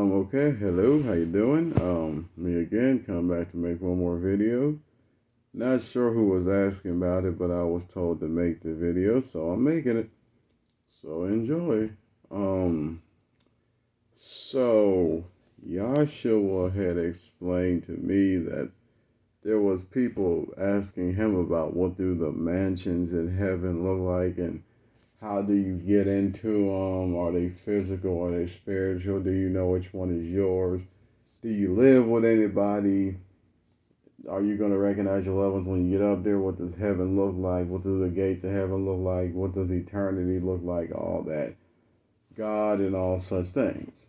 Okay, hello, how you doing? Me again, come back to make one more video. Not sure who was asking about it, but I was told to make the video, so I'm making it. So enjoy. Um, so Yahshua had explained to me that there was people asking him about what do the mansions in heaven look like and how do you get into them? Are they physical? Are they spiritual? Do you know which one is yours? Do you live with anybody? Are you going to recognize your loved ones when you get up there? What does heaven look like? What do the gates of heaven look like? What does eternity look like? All that. God and all such things.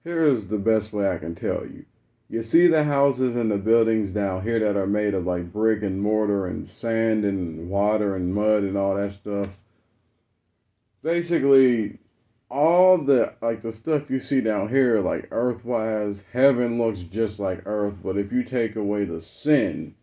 Here is the best way I can tell you. You see the houses and the buildings down here that are made of like brick and mortar and sand and water and mud and all that stuff. Basically, all the stuff you see down here, like earth-wise, heaven looks just like earth. But if you take away the sin,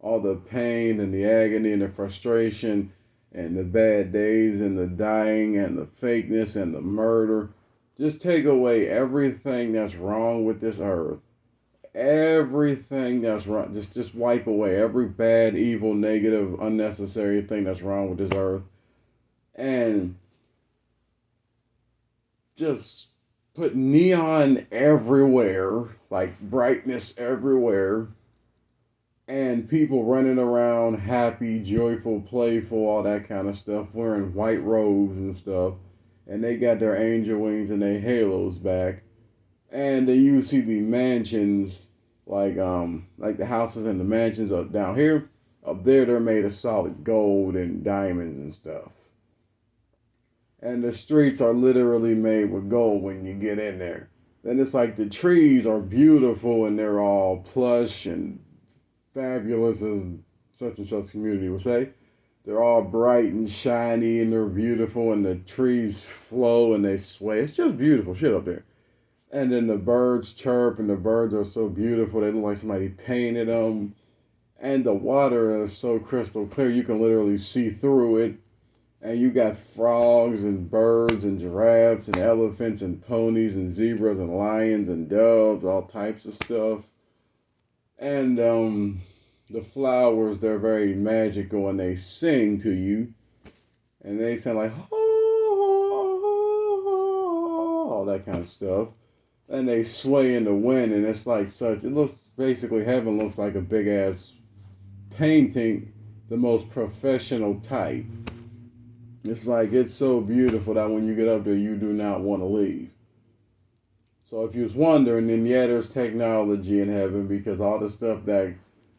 all the pain and the agony and the frustration and the bad days and the dying and the fakeness and the murder, just take away everything that's wrong with this earth. Everything that's wrong, just wipe away every bad, evil, negative, unnecessary thing that's wrong with this earth. And just put neon everywhere, like brightness everywhere, and people running around happy, joyful, playful, all that kind of stuff, wearing white robes and stuff, and they got their angel wings and their halos back, and then you see the mansions, like the houses and the mansions up down here, up there they're made of solid gold and diamonds and stuff. And the streets are literally made with gold when you get in there. Then it's like the trees are beautiful and they're all plush and fabulous, as such and such community would say. They're all bright and shiny and they're beautiful and the trees flow and they sway. It's just beautiful shit up there. And then the birds chirp and the birds are so beautiful. They look like somebody painted them. And the water is so crystal clear you can literally see through it. And you got frogs and birds and giraffes and elephants and ponies and zebras and lions and doves, all types of stuff. And the flowers, they're very magical and they sing to you. And they sound like, all that kind of stuff. And they sway in the wind and it's like such, it looks, basically heaven looks like a big ass painting, the most professional type. It's like, it's so beautiful that when you get up there, you do not want to leave. So if you was wondering, then yeah, there's technology in heaven because all the stuff that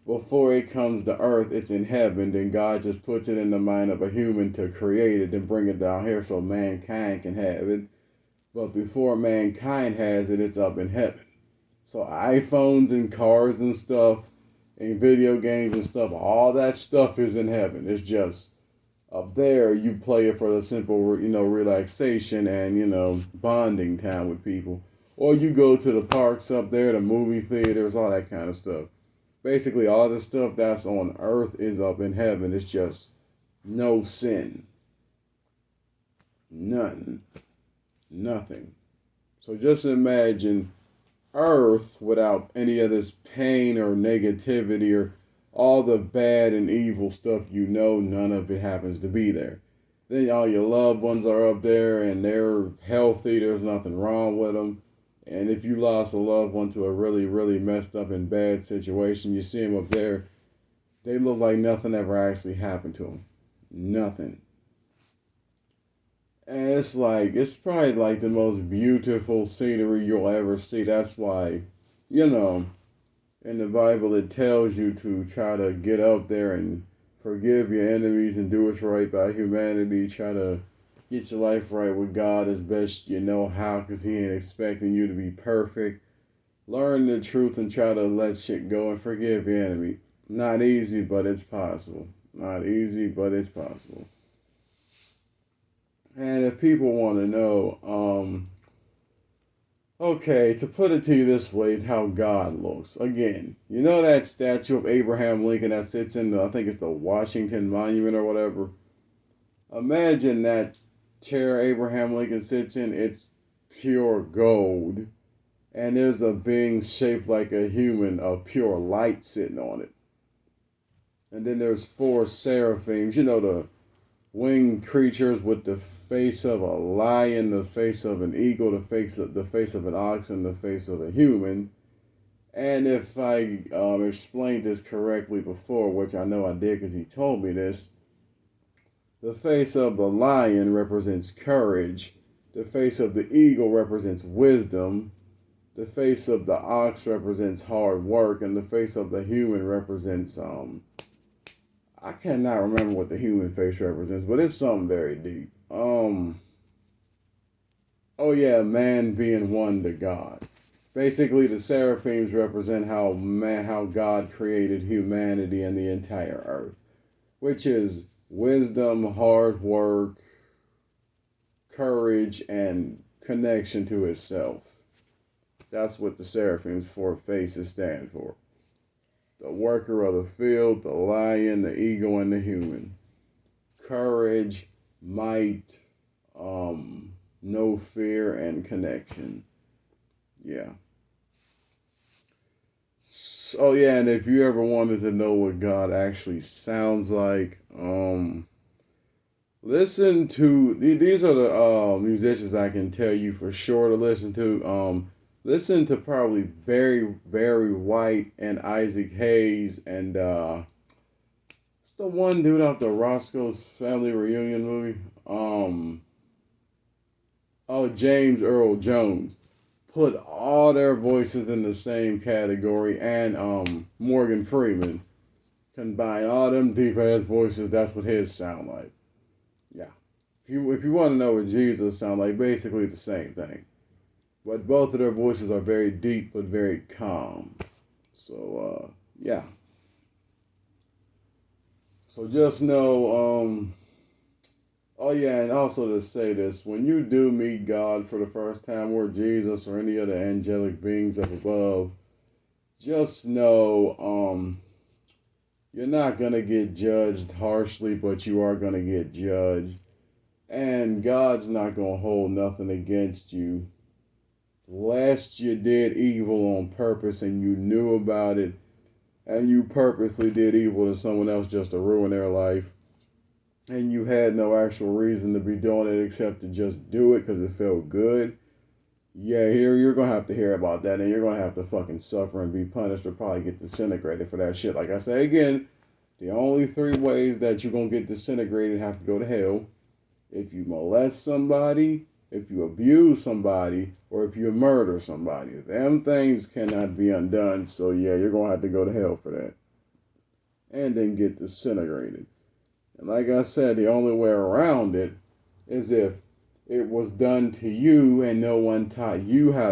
before it comes to earth, it's in heaven. Then God just puts it in the mind of a human to create it and bring it down here so mankind can have it. But before mankind has it, it's up in heaven. So iPhones and cars and stuff and video games and stuff, all that stuff is in heaven. It's just up there, you play it for the simple, relaxation and, bonding time with people. Or you go to the parks up there, the movie theaters, all that kind of stuff. Basically, all the stuff that's on earth is up in heaven. It's just no sin. None. Nothing. So just imagine earth without any of this pain or negativity or all the bad and evil stuff, none of it happens to be there. Then all your loved ones are up there and they're healthy, there's nothing wrong with them. And if you lost a loved one to a really, really messed up and bad situation, you see them up there, they look like nothing ever actually happened to them. Nothing. And it's probably like the most beautiful scenery you'll ever see. That's why, in the Bible, it tells you to try to get up there and forgive your enemies and do what's right by humanity. Try to get your life right with God as best you know how, because He ain't expecting you to be perfect. Learn the truth and try to let shit go and forgive your enemy. Not easy, but it's possible. Not easy, but it's possible. And if people want to know, okay, to put it to you this way, how God looks. Again, you know that statue of Abraham Lincoln that sits in I think it's the Washington Monument or whatever? Imagine that chair Abraham Lincoln sits in, it's pure gold. And there's a being shaped like a human of pure light sitting on it. And then there's four seraphims, the winged creatures with the face of a lion, the face of an eagle, the face of an ox, and the face of a human. And if I explained this correctly before, which I know I did because he told me this, the face of the lion represents courage, the face of the eagle represents wisdom, the face of the ox represents hard work, and the face of the human represents I cannot remember what the human face represents, but it's something very deep. Oh yeah, man being one to God. Basically, the seraphims represent how God created humanity and the entire earth, which is wisdom, hard work, courage, and connection to itself. That's what the seraphims' four faces stand for. The worker of the field, the lion, the eagle, and the human. Courage, might, no fear, and connection. Yeah. So yeah, and if you ever wanted to know what God actually sounds like, listen to these are the musicians I can tell you for sure to listen to. Listen to probably Barry White and Isaac Hayes and it's the one dude off the Roscoe's Family Reunion movie. Oh, James Earl Jones. Put all their voices in the same category, and Morgan Freeman. Combine all them deep ass voices. That's what his sound like. Yeah. If you want to know what Jesus sound like, basically the same thing. But both of their voices are very deep but very calm. So yeah. So just know, oh yeah, and also to say this, when you do meet God for the first time, or Jesus or any other angelic beings up above, just know, you're not gonna get judged harshly, but you are gonna get judged. And God's not gonna hold nothing against you. Lest you did evil on purpose and you knew about it, and you purposely did evil to someone else just to ruin their life, and you had no actual reason to be doing it except to just do it because it felt good. Yeah, here you're gonna have to hear about that, and you're gonna have to fucking suffer and be punished or probably get disintegrated for that shit. Like I say again, the only three ways that you're gonna get disintegrated have to go to hell: if you molest somebody, if you abuse somebody, or if you murder somebody. Them things cannot be undone. So yeah, you're gonna have to go to hell for that, and then get disintegrated. And like I said, the only way around it is if it was done to you and no one taught you how to